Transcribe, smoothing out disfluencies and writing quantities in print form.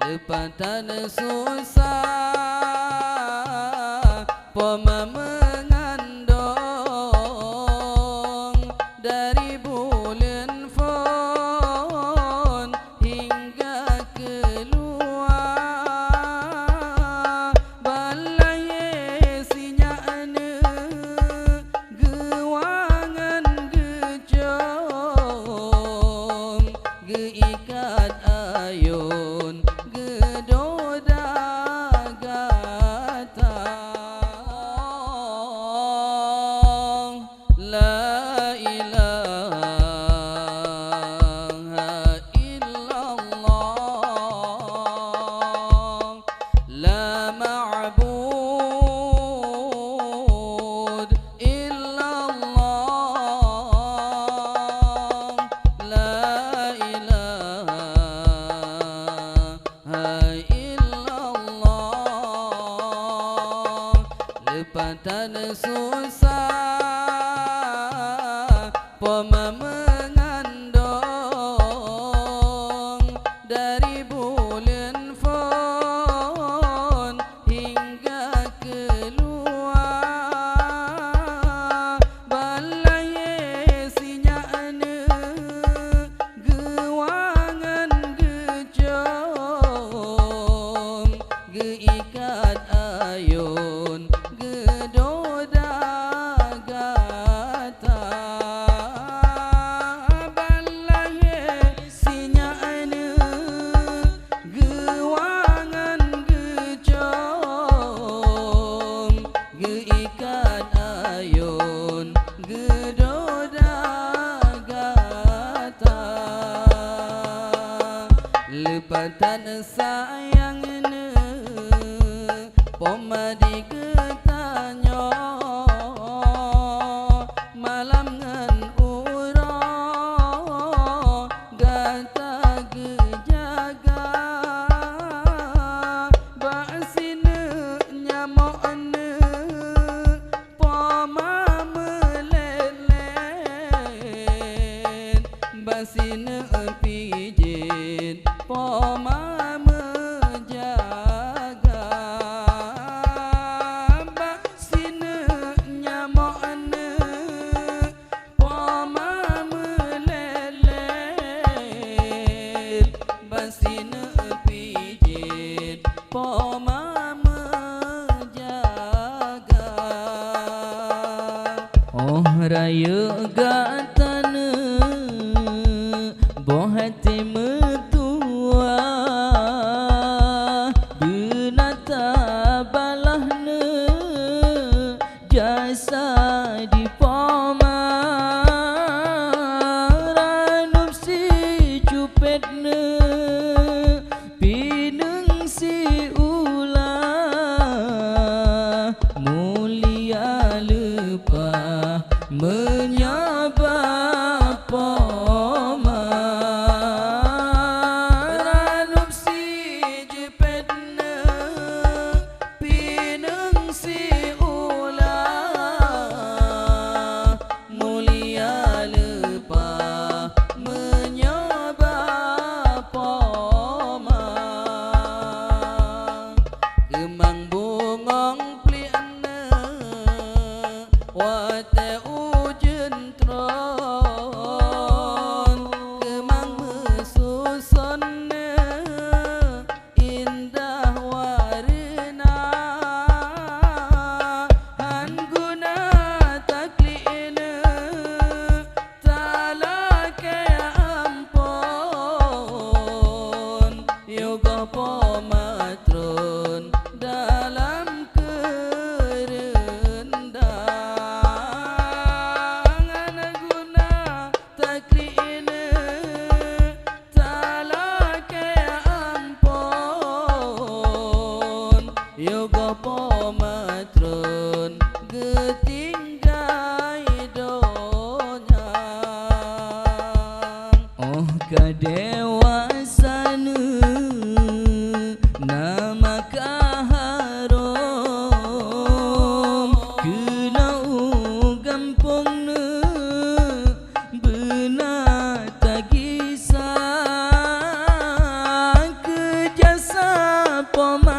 lepatan susah poma mengandung dari bulan fon hingga keluar balai sinyakna gewangan gejong geikat ayun gedoda gatang la ilaha illallah la ma'bud illallah la ilaha illallah lepatan susah poma mengandung dari bulan fon hingga keluar balai sinyakna gewangan gejong geikat ayun gedoda gatang balai sinyakna gewangan gejong geikat ayun gedoda gatang lepatan sayangna poma digetanya malam ngan urang gata gejaga basina nyamokna poma melelen basina pijin poma menjaga basina nyamokna poma melelen basina pijin poma menjaga oh raya gatana boh hati metua benata balahna jasa di poma ranup si cupetna pineng si ulah mulia lepah menyabak poma ranup si jepetna pineng si ulah mulia lepah menyabak poma kemang bungong pliana wate ujen tron kemang mesusonna indah warna han guna taklina talake ampun yoga pomatron dalam kerendangan guna taklina talake ampun yoga pomatron getinggai donya oh kadewasana poma